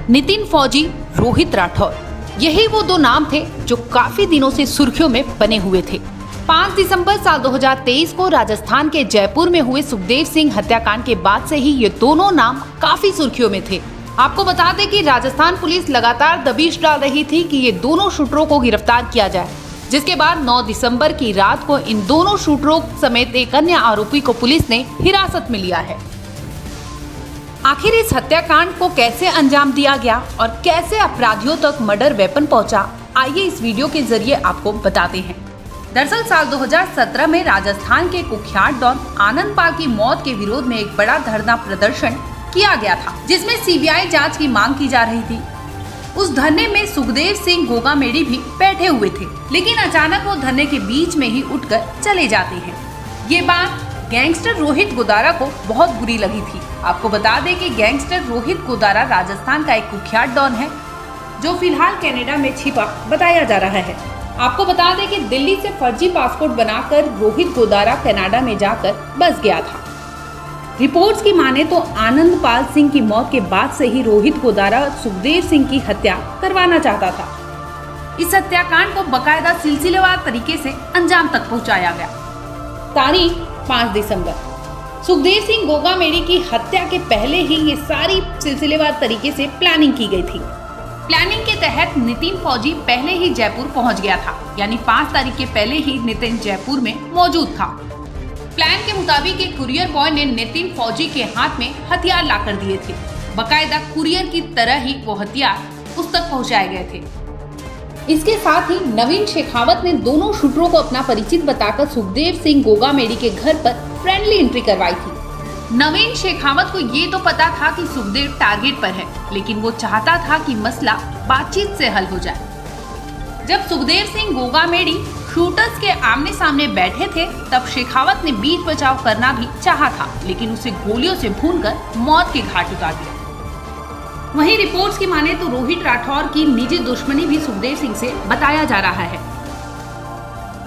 नितिन फौजी, रोहित राठौर, यही वो दो नाम थे जो काफी दिनों से सुर्खियों में बने हुए थे। 5 दिसंबर साल 2023 को राजस्थान के जयपुर में हुए सुखदेव सिंह हत्याकांड के बाद से ही ये दोनों नाम काफी सुर्खियों में थे। आपको बता दें कि राजस्थान पुलिस लगातार दबिश डाल रही थी कि ये दोनों शूटरों को गिरफ्तार किया जाए, जिसके बाद 9 दिसंबर की रात को इन दोनों शूटरों समेत एक अन्य आरोपी को पुलिस ने हिरासत में लिया है। आखिर इस हत्याकांड को कैसे अंजाम दिया गया और कैसे अपराधियों तक मर्डर वेपन पहुंचा, आइए इस वीडियो के जरिए आपको बताते हैं। दरअसल साल 2017 में राजस्थान के कुख्यात डॉन आनंद पाल की मौत के विरोध में एक बड़ा धरना प्रदर्शन किया गया था, जिसमें सीबीआई जांच की मांग की जा रही थी। उस धरने में सुखदेव सिंह गोगामेडी भी बैठे हुए थे, लेकिन अचानक वो धरने के बीच में ही उठकर चले जाते हैं। ये बात गैंगस्टर रोहित गोदारा को बहुत बुरी लगी थी। आपको बता दें कि गैंगस्टर रोहित गोदारा राजस्थान का एक कुख्यात डॉन है, जो फिलहाल कनाडा में छिपा बताया जा रहा है। आपको बता दें कि दिल्ली से फर्जी पासपोर्ट बनाकर रोहित गोदारा कनाडा में जाकर बस गया था। रिपोर्ट्स की माने तो आनंद पाल सिंह की मौत के बाद से ही रोहित गोदारा सुखदेव सिंह की हत्या करवाना चाहता था। इस हत्याकांड को बकायदा सिलसिलेवार तरीके से अंजाम तक पहुंचाया गया। तारीख 5 दिसंबर। सुखदेव सिंह गोगामेडी की हत्या के पहले ही ये सारी सिलसिलेवार तरीके से प्लानिंग की गई थी। प्लानिंग के तहत नितिन फौजी पहले ही जयपुर पहुंच गया था, यानी 5 तारीख के पहले ही नितिन जयपुर में मौजूद था। प्लान के मुताबिक एक कुरियर बॉय ने नितिन फौजी के हाथ में हथियार लाकर दिए थे। बकायदा कुरियर की तरह ही वो हथियार उस तक पहुंचाए गए थे। इसके साथ ही नवीन शेखावत ने दोनों शूटरों को अपना परिचित बताकर सुखदेव सिंह गोगामेडी के घर पर फ्रेंडली एंट्री करवाई थी। नवीन शेखावत को ये तो पता था कि सुखदेव टारगेट पर है, लेकिन वो चाहता था कि मसला बातचीत से हल हो जाए। जब सुखदेव सिंह गोगामेडी शूटर्स के आमने सामने बैठे थे, तब शेखावत ने बीच बचाव करना भी चाहा था, लेकिन उसे गोलियों से भूनकर मौत के घाट उतार दिया। वहीं रिपोर्ट्स की माने तो रोहित राठौर की निजी दुश्मनी भी सुखदेव सिंह से बताया जा रहा है।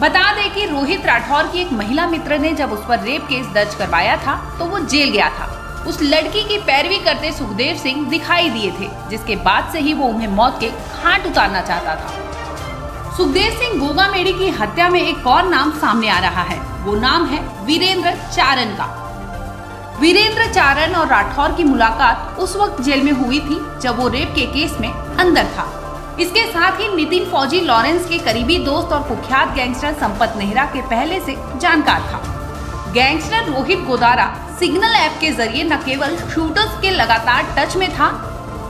बता दें कि रोहित राठौर की एक महिला मित्र ने जब उस पर रेप केस दर्ज करवाया था, तो वो जेल गया था। उस लड़की की पैरवी करते सुखदेव सिंह दिखाई दिए थे, जिसके बाद से ही वो उन्हें मौत के घाट उतारना चाहता था। सुखदेव सिंह गोगामेडी की हत्या में एक और नाम सामने आ रहा है। वो नाम है वीरेंद्र चारण का। वीरेंद्र चारण और राठौर की मुलाकात उस वक्त जेल में हुई थी जब वो रेप के केस में अंदर था। इसके साथ ही नितिन फौजी लॉरेंस के करीबी दोस्त और कुख्यात गैंगस्टर संपत नेहरा के पहले से जानकार था। Gangster Rohit Godara signal app के जरिए न केवल शूटर्स के लगातार टच में था,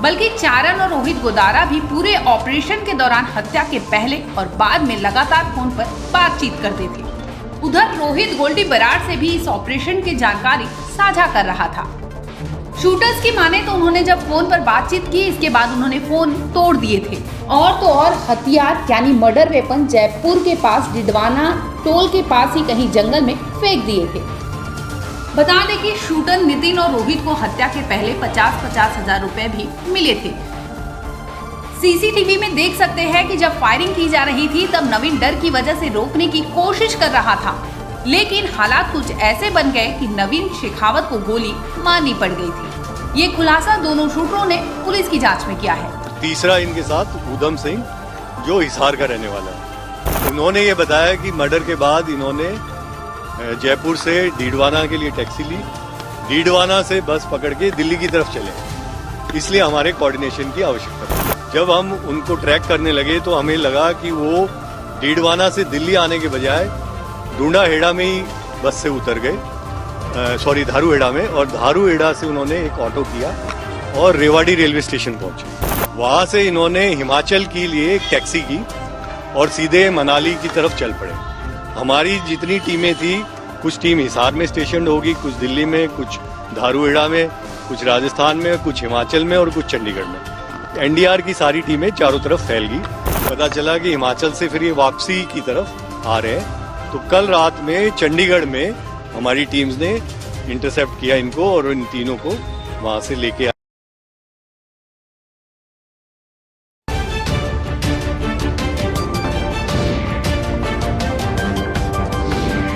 बल्कि चारण और रोहित गोदारा भी पूरे ऑपरेशन के दौरान हत्या के पहले और बाद में लगातार फोन पर बातचीत करते थे। उधर रोहित गोल्डी बराड़ से भी इस ऑपरेशन की जानकारी साझा कर रहा था। शूटर्स की माने तो उन्होंने जब फोन पर बातचीत की, इसके बाद उन्होंने फोन तोड़ दिए थे और तो और हथियार यानी मर्डर वेपन जयपुर के पास डिडवाना टोल के पास ही कहीं जंगल में फेंक दिए थे। बता दें कि शूटर नितिन और रोहित को हत्या के पहले 50-50 हजार रुपए भी मिले थे। सीसीटीवी में देख सकते हैं कि जब फायरिंग की जा रही थी, तब नवीन डर की वजह से रोकने की कोशिश कर रहा था, लेकिन हालात कुछ ऐसे बन गए कि नवीन शेखावत को गोली मारनी पड़ गई थी। ये खुलासा दोनों शूटरों ने पुलिस की जांच में किया है। तीसरा इनके साथ उधम सिंह, जो हिसार का रहने वाला है, उन्होंने ये बताया कि मर्डर के बाद इन्होंने जयपुर से डीडवाना के लिए टैक्सी ली, डीडवाना से बस पकड़ के दिल्ली की तरफ चले। इसलिए हमारे कोऑर्डिनेशन की आवश्यकता थी। जब हम उनको ट्रैक करने लगे तो हमें लगा कि वो डीडवाना से दिल्ली आने के बजाय ढूंढाहेड़ा में ही बस से उतर गए, धारूहेड़ा में, और धारूहेड़ा से उन्होंने एक ऑटो किया और रेवाड़ी रेलवे स्टेशन पहुंचे। वहां से इन्होंने हिमाचल के लिए एक टैक्सी की और सीधे मनाली की तरफ चल पड़े। हमारी जितनी टीमें थी, कुछ टीम हिसार में स्टेशन होगी, कुछ दिल्ली में, कुछ धारूहेड़ा में, कुछ राजस्थान में, कुछ हिमाचल में और कुछ चंडीगढ़ में। एनडीआर की सारी टीमें चारों तरफ फैल गई। पता चला कि हिमाचल से फिर ये वापसी की तरफ आ रहे हैं। तो कल रात में चंडीगढ़ में हमारी टीम्स ने इंटरसेप्ट किया इनको और इन तीनों को वहां से लेके